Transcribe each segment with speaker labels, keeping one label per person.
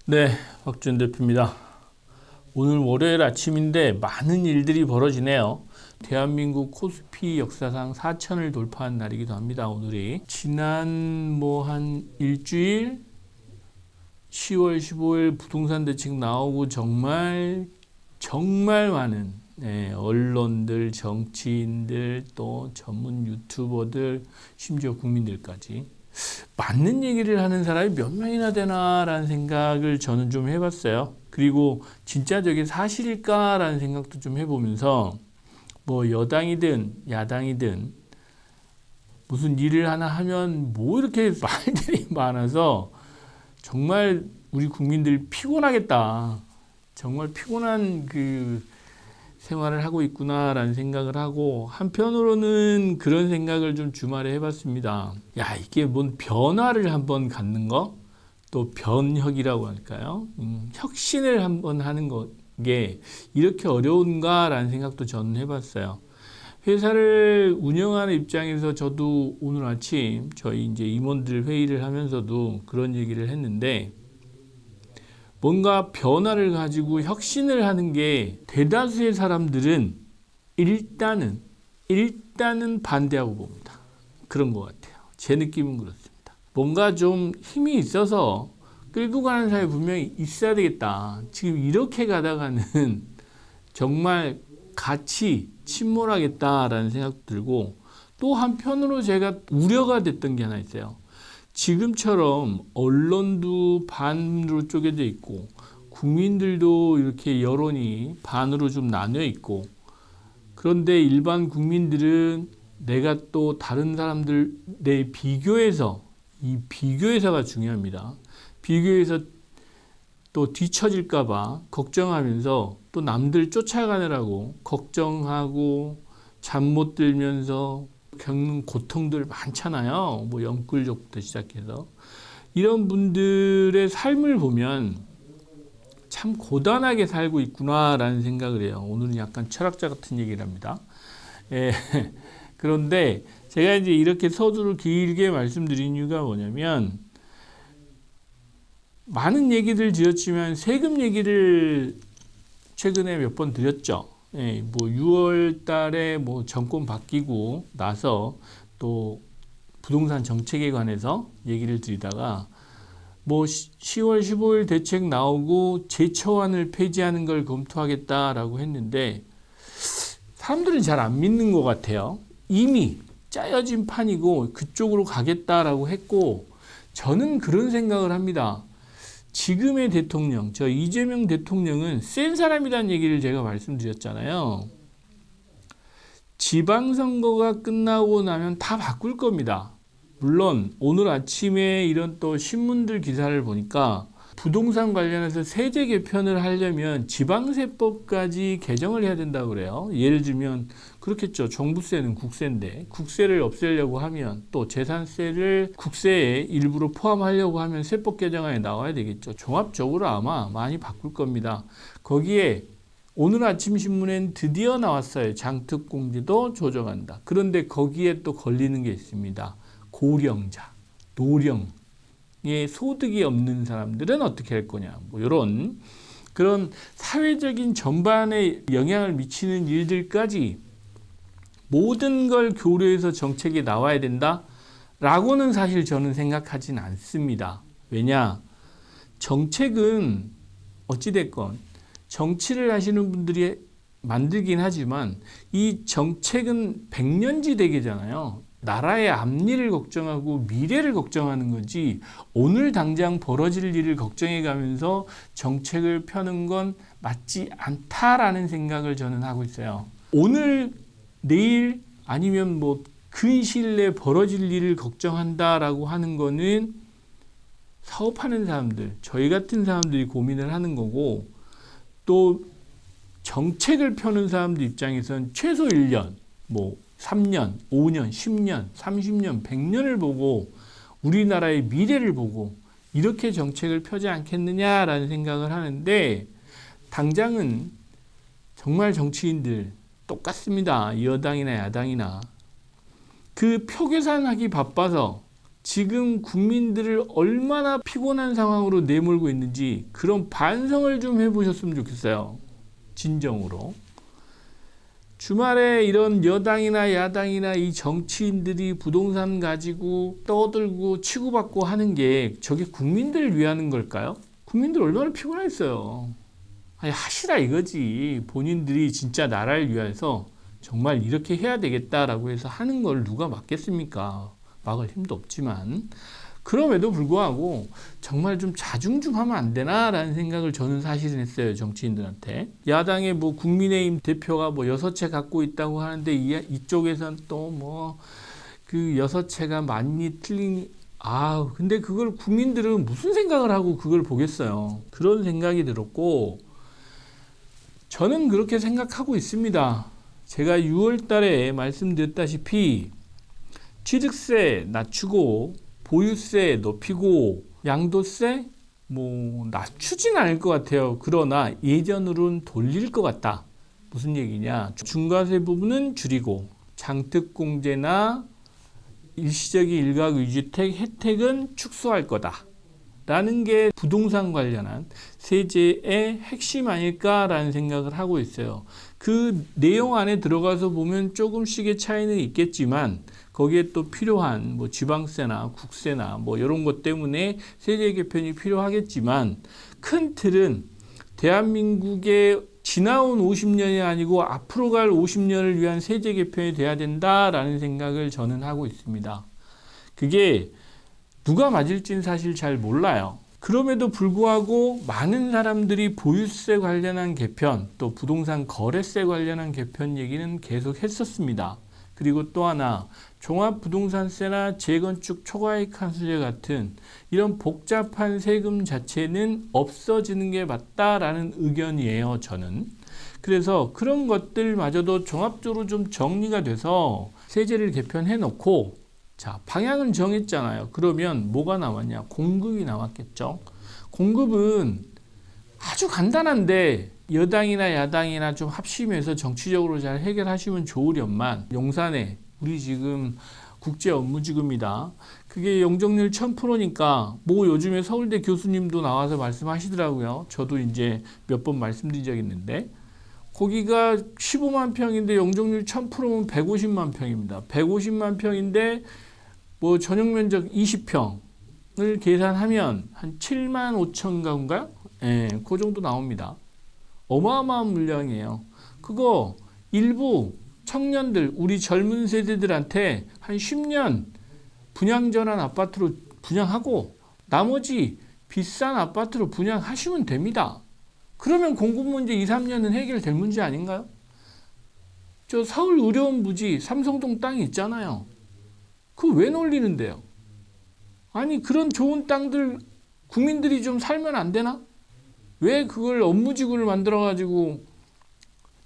Speaker 1: 네, 박준 대표입니다. 오늘 월요일 아침인데 많은 일들이 벌어지네요. 대한민국 코스피 역사상 4천을 돌파한 날이기도 합니다. 오늘이 지난 한 일주일 10월 15일 부동산 대책 나오고 정말 많은 언론들, 정치인들, 또 전문 유튜버들, 심지어 국민들까지 맞는 얘기를 하는 사람이 몇 명이나 되나라는 생각을 저는 좀 해봤어요. 그리고 진짜 저게 사실일까라는 생각도 좀 해보면서 여당이든 야당이든 무슨 일을 하나 하면 이렇게 말들이 많아서 정말 우리 국민들 피곤하겠다. 정말 피곤한 생활을 하고 있구나라는 생각을 하고, 한편으로는 그런 생각을 좀 주말에 해봤습니다. 야, 이게 뭔 변화를 한번 갖는 거? 또 변혁이라고 할까요? 혁신을 한번 하는 게 이렇게 어려운가라는 생각도 저는 해봤어요. 회사를 운영하는 입장에서 저도 오늘 아침 저희 이제 임원들 회의를 하면서도 그런 얘기를 했는데, 뭔가 변화를 가지고 혁신을 하는 게 대다수의 사람들은 일단은 반대하고 봅니다. 그런 것 같아요. 제 느낌은 그렇습니다. 뭔가 좀 힘이 있어서 끌고 가는 사람이 분명히 있어야 되겠다. 지금 이렇게 가다가는 정말 같이 침몰하겠다라는 생각도 들고, 또 한편으로 제가 우려가 됐던 게 하나 있어요. 지금처럼 언론도 반으로 쪼개져 있고 국민들도 이렇게 여론이 반으로 좀 나뉘어 있고, 그런데 일반 국민들은 내가 또 다른 사람들 내 비교해서, 이 비교해서가 중요합니다. 비교해서 또 뒤처질까 봐 걱정하면서 또 남들 쫓아가느라고 걱정하고 잠 못 들면서 겪는 고통들 많잖아요. 영끌족부터 시작해서 이런 분들의 삶을 보면 참 고단하게 살고 있구나라는 생각을 해요. 오늘은 약간 철학자 같은 얘기를 합니다. 그런데 제가 이제 이렇게 서두를 길게 말씀드린 이유가 뭐냐면, 많은 얘기들 드렸지만 세금 얘기를 최근에 몇 번 드렸죠. 6월 달에 정권 바뀌고 나서 또 부동산 정책에 관해서 얘기를 드리다가 10월 15일 대책 나오고 재처환을 폐지하는 걸 검토하겠다라고 했는데, 사람들은 잘 안 믿는 것 같아요. 이미 짜여진 판이고 그쪽으로 가겠다라고 했고, 저는 그런 생각을 합니다. 지금의 대통령, 저 이재명 대통령은 센 사람이라는 얘기를 제가 말씀드렸잖아요. 지방선거가 끝나고 나면 다 바꿀 겁니다. 물론 오늘 아침에 이런 또 신문들 기사를 보니까 부동산 관련해서 세제 개편을 하려면 지방세법까지 개정을 해야 된다고 그래요. 예를 들면 그렇겠죠. 종부세는 국세인데 국세를 없애려고 하면, 또 재산세를 국세에 일부러 포함하려고 하면 세법 개정안에 나와야 되겠죠. 종합적으로 아마 많이 바꿀 겁니다. 거기에 오늘 아침 신문엔 드디어 나왔어요. 장특공제도 조정한다. 그런데 거기에 또 걸리는 게 있습니다. 고령자, 노령, 소득이 없는 사람들은 어떻게 할 거냐, 이런 그런 사회적인 전반에 영향을 미치는 일들까지 모든 걸 고려해서 정책이 나와야 된다라고는 사실 저는 생각하진 않습니다. 왜냐, 정책은 어찌됐건 정치를 하시는 분들이 만들긴 하지만 이 정책은 백년지대계잖아요. 나라의 앞일을 걱정하고 미래를 걱정하는 거지, 오늘 당장 벌어질 일을 걱정해 가면서 정책을 펴는 건 맞지 않다라는 생각을 저는 하고 있어요. 오늘, 내일 아니면 근시일 내에 벌어질 일을 걱정한다라고 하는 거는 사업하는 사람들, 저희 같은 사람들이 고민을 하는 거고, 또 정책을 펴는 사람들 입장에서는 최소 1년, 3년, 5년, 10년, 30년, 100년을 보고 우리나라의 미래를 보고 이렇게 정책을 펴지 않겠느냐라는 생각을 하는데, 당장은 정말 정치인들 똑같습니다. 여당이나 야당이나 그 표 계산하기 바빠서 지금 국민들을 얼마나 피곤한 상황으로 내몰고 있는지 그런 반성을 좀 해보셨으면 좋겠어요. 진정으로. 주말에 이런 여당이나 야당이나 이 정치인들이 부동산 가지고 떠들고 치고받고 하는 게 저게 국민들을 위하는 걸까요? 국민들 얼마나 피곤했어요. 아니, 하시라 이거지. 본인들이 진짜 나라를 위해서 정말 이렇게 해야 되겠다라고 해서 하는 걸 누가 막겠습니까? 막을 힘도 없지만. 그럼에도 불구하고 정말 좀 자중 좀 하면 안 되나라는 생각을 저는 사실은 했어요. 정치인들한테. 야당의 뭐 국민의힘 대표가 뭐 6채 갖고 있다고 하는데 이쪽에선 또 뭐 그 6채가 많이 틀린, 근데 그걸 국민들은 무슨 생각을 하고 그걸 보겠어요. 그런 생각이 들었고, 저는 그렇게 생각하고 있습니다. 제가 6월 달에 말씀드렸다시피 취득세 낮추고 보유세 높이고 양도세 뭐 낮추진 않을 것 같아요. 그러나 예전으로는 돌릴 것 같다. 무슨 얘기냐? 중과세 부분은 줄이고 장특공제나 일시적인 일가구주택 혜택은 축소할 거다. 라는 게 부동산 관련한 세제의 핵심 아닐까라는 생각을 하고 있어요. 그 내용 안에 들어가서 보면 조금씩의 차이는 있겠지만 거기에 또 필요한 뭐 지방세나 국세나 뭐 이런 것 때문에 세제 개편이 필요하겠지만 큰 틀은 대한민국의 지나온 50년이 아니고 앞으로 갈 50년을 위한 세제 개편이 돼야 된다라는 생각을 저는 하고 있습니다. 그게 누가 맞을지는 사실 잘 몰라요. 그럼에도 불구하고 많은 사람들이 보유세 관련한 개편, 또 부동산 거래세 관련한 개편 얘기는 계속 했었습니다. 그리고 또 하나, 종합부동산세나 재건축 초과이익 환수제 같은 이런 복잡한 세금 자체는 없어지는 게 맞다라는 의견이에요, 저는. 그래서 그런 것들마저도 종합적으로 좀 정리가 돼서 세제를 개편해 놓고, 자, 방향은 정했잖아요. 그러면 뭐가 나왔냐? 공급이 나왔겠죠. 공급은 아주 간단한데 여당이나 야당이나 좀 합심해서 정치적으로 잘 해결하시면 좋으련만, 용산에 우리 지금 국제 업무지구입니다. 그게 영종률 1000%니까 뭐 요즘에 서울대 교수님도 나와서 말씀하시더라고요. 저도 이제 몇 번 말씀드린 적이 있는데 거기가 15만 평인데 영종률 1000%면 150만 평입니다. 150만 평인데 뭐 전용 면적 20평을 계산하면 한 7만 5천 가구인가요? 예, 그 정도 나옵니다. 어마어마한 물량이에요. 그거 일부 청년들, 우리 젊은 세대들한테 한 10년 분양전환 아파트로 분양하고 나머지 비싼 아파트로 분양하시면 됩니다. 그러면 공급 문제 2, 3년은 해결될 문제 아닌가요? 저 서울 의료원 부지 삼성동 땅이 있잖아요. 그거 왜 놀리는데요? 아니, 그런 좋은 땅들 국민들이 좀 살면 안 되나? 왜 그걸 업무지구를 만들어가지고,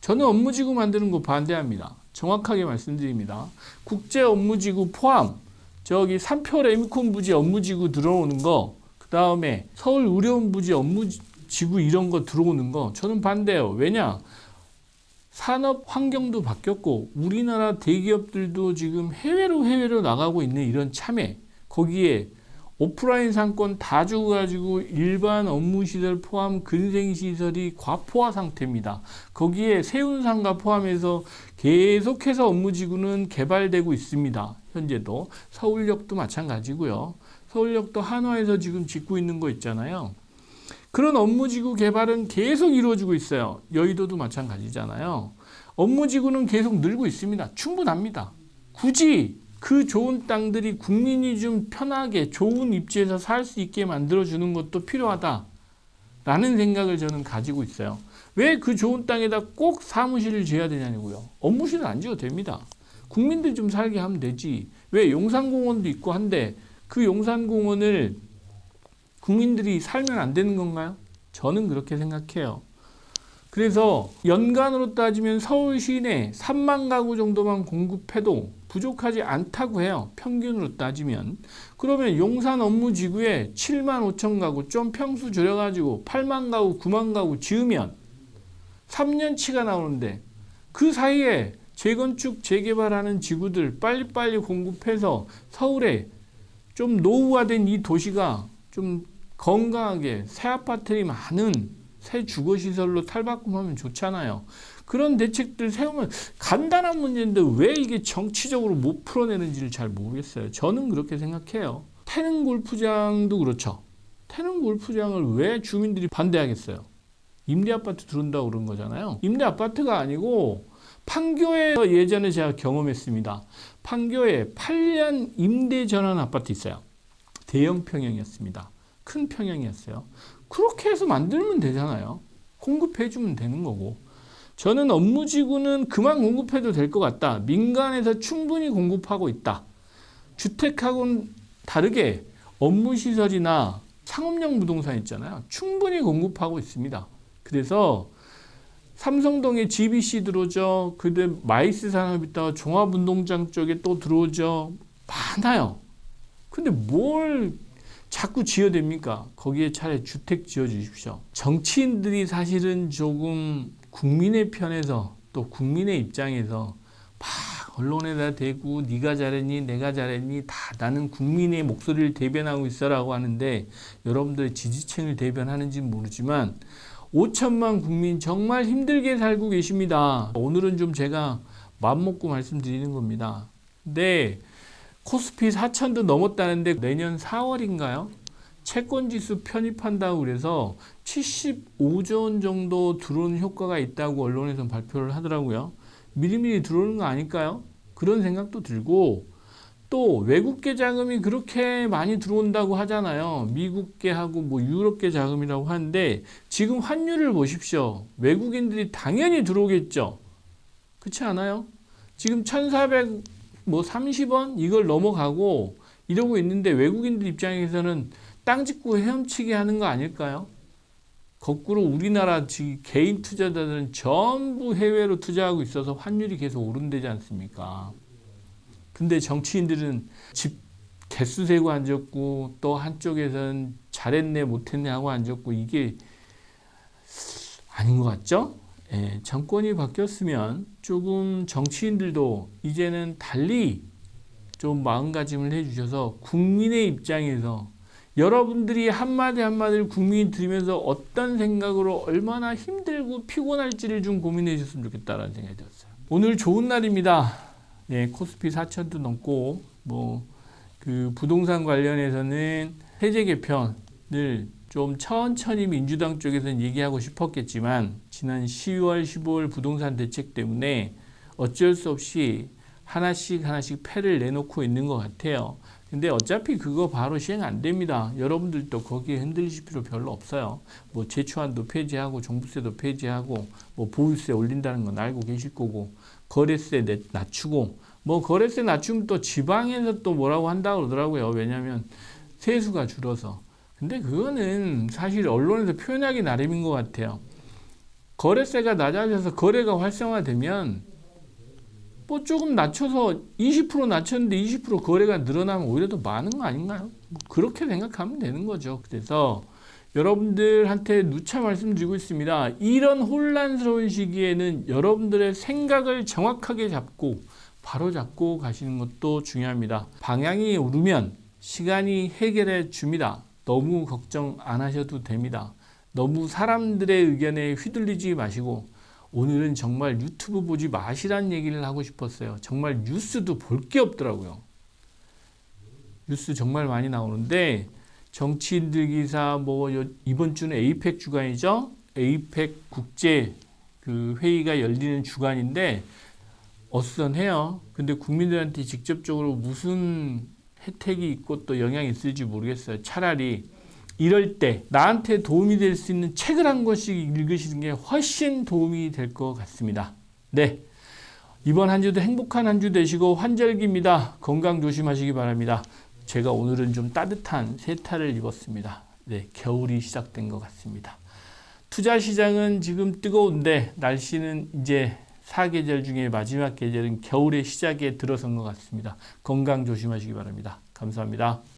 Speaker 1: 저는 업무지구 만드는 거 반대합니다. 정확하게 말씀드립니다. 국제 업무지구 포함 저기 삼표 레미콘 부지 업무지구 들어오는 거, 그 다음에 서울 의료원 부지 업무지구 이런 거 들어오는 거 저는 반대해요. 왜냐? 산업 환경도 바뀌었고 우리나라 대기업들도 지금 해외로 나가고 있는 이런 참에, 거기에 오프라인 상권 다 주고 가지고 일반 업무시설 포함 근생시설이 과포화 상태입니다. 거기에 세운상가 포함해서 계속해서 업무지구는 개발되고 있습니다. 현재도 서울역도 마찬가지고요. 서울역도 한화에서 지금 짓고 있는 거 있잖아요. 그런 업무지구 개발은 계속 이루어지고 있어요. 여의도도 마찬가지잖아요. 업무지구는 계속 늘고 있습니다. 충분합니다. 굳이 그 좋은 땅들이 국민이 좀 편하게 좋은 입지에서 살 수 있게 만들어주는 것도 필요하다라는 생각을 저는 가지고 있어요. 왜 그 좋은 땅에다 꼭 사무실을 지어야 되냐고요. 업무실은 안 지어도 됩니다. 국민들 좀 살게 하면 되지. 왜 용산공원도 있고 한데 그 용산공원을 국민들이 살면 안 되는 건가요? 저는 그렇게 생각해요. 그래서 연간으로 따지면 서울 시내 3만 가구 정도만 공급해도 부족하지 않다고 해요. 평균으로 따지면. 그러면 용산 업무지구에 7만 5천 가구 좀 평수 줄여가지고 8만 가구, 9만 가구 지으면 3년치가 나오는데 그 사이에 재건축, 재개발하는 지구들 빨리빨리 공급해서 서울에 좀 노후화된 이 도시가 좀 건강하게 새 아파트들이 많은 새 주거시설로 탈바꿈하면 좋잖아요. 그런 대책들 세우면 간단한 문제인데 왜 이게 정치적으로 못 풀어내는지를 잘 모르겠어요. 저는 그렇게 생각해요. 태릉 골프장도 그렇죠. 태릉 골프장을 왜 주민들이 반대하겠어요? 임대 아파트 들어온다고 그런 거잖아요. 임대 아파트가 아니고 판교에 예전에 제가 경험했습니다. 판교에 8년 임대 전환 아파트 있어요. 대형 평형이었습니다. 큰 평형이었어요. 그렇게 해서 만들면 되잖아요. 공급해주면 되는 거고. 저는 업무지구는 그만 공급해도 될 것 같다. 민간에서 충분히 공급하고 있다. 주택하고는 다르게 업무시설이나 상업용 부동산 있잖아요. 충분히 공급하고 있습니다. 그래서 삼성동에 GBC 들어오죠. 그다음에 마이스 산업 있다가 종합운동장 쪽에 또 들어오죠. 많아요. 근데 뭘 자꾸 지어댑니까? 거기에 차라리 주택 지어주십시오. 정치인들이 사실은 조금 국민의 편에서 또 국민의 입장에서 막 언론에다 대고 네가 잘했니 내가 잘했니 다 나는 국민의 목소리를 대변하고 있어라고 하는데 여러분들의 지지층을 대변하는지는 모르지만 5천만 국민 정말 힘들게 살고 계십니다. 오늘은 좀 제가 맘먹고 말씀드리는 겁니다. 근데 코스피 4천도 넘었다는데 내년 4월인가요? 채권지수 편입한다고 그래서 75조 원 정도 들어오는 효과가 있다고 언론에서 발표를 하더라고요. 미리미리 들어오는 거 아닐까요? 그런 생각도 들고 또 외국계 자금이 그렇게 많이 들어온다고 하잖아요. 미국계하고 뭐 유럽계 자금이라고 하는데 지금 환율을 보십시오. 외국인들이 당연히 들어오겠죠. 그렇지 않아요? 지금 1,430원 이걸 넘어가고 이러고 있는데 외국인들 입장에서는 땅 짓고 헤엄치게 하는 거 아닐까요? 거꾸로 우리나라 개인 투자자들은 전부 해외로 투자하고 있어서 환율이 계속 오른다지 않습니까? 근데 정치인들은 집 개수 세고 앉았고 또 한쪽에서는 잘했네 못했네 하고 앉았고 이게 아닌 것 같죠? 예, 정권이 바뀌었으면 조금 정치인들도 이제는 달리 좀 마음가짐을 해주셔서 국민의 입장에서 여러분들이 한마디 한마디를 국민이 들으면서 어떤 생각으로 얼마나 힘들고 피곤할지를 좀 고민해 주셨으면 좋겠다라는 생각이 들었어요. 오늘 좋은 날입니다. 네, 코스피 4천도 넘고 그 부동산 관련해서는 세제 개편을 좀 천천히 민주당 쪽에서는 얘기하고 싶었겠지만 지난 10월, 15월 부동산 대책 때문에 어쩔 수 없이 하나씩 패를 내놓고 있는 것 같아요. 근데 어차피 그거 바로 시행 안 됩니다. 여러분들도 거기에 흔들리실 필요 별로 없어요. 뭐 제초안도 폐지하고 종부세도 폐지하고 뭐 보유세 올린다는 건 알고 계실 거고 거래세 낮추고 뭐 거래세 낮추면 또 지방에서 또 뭐라고 한다고 그러더라고요. 왜냐하면 세수가 줄어서. 근데 그거는 사실 언론에서 표현하기 나름인 것 같아요. 거래세가 낮아져서 거래가 활성화되면 뭐 조금 낮춰서 20% 낮췄는데 20% 거래가 늘어나면 오히려 더 많은 거 아닌가요? 뭐 그렇게 생각하면 되는 거죠. 그래서 여러분들한테 누차 말씀드리고 있습니다. 이런 혼란스러운 시기에는 여러분들의 생각을 정확하게 잡고 바로 잡고 가시는 것도 중요합니다. 방향이 오르면 시간이 해결해 줍니다. 너무 걱정 안 하셔도 됩니다. 너무 사람들의 의견에 휘둘리지 마시고 오늘은 정말 유튜브 보지 마시라는 얘기를 하고 싶었어요. 정말 뉴스도 볼 게 없더라고요. 뉴스 정말 많이 나오는데 정치인들 기사 이번 주는 에이펙 주간이죠. 에이펙 국제 그 회의가 열리는 주간인데 어수선해요. 근데 국민들한테 직접적으로 무슨 혜택이 있고 또 영향이 있을지 모르겠어요. 차라리 이럴 때 나한테 도움이 될 수 있는 책을 한 권씩 읽으시는 게 훨씬 도움이 될 것 같습니다. 네, 이번 한 주도 행복한 한 주 되시고 환절기입니다. 건강 조심하시기 바랍니다. 제가 오늘은 좀 따뜻한 세타를 입었습니다. 네, 겨울이 시작된 것 같습니다. 투자 시장은 지금 뜨거운데 날씨는 이제 사계절 중에 마지막 계절인 겨울의 시작에 들어선 것 같습니다. 건강 조심하시기 바랍니다. 감사합니다.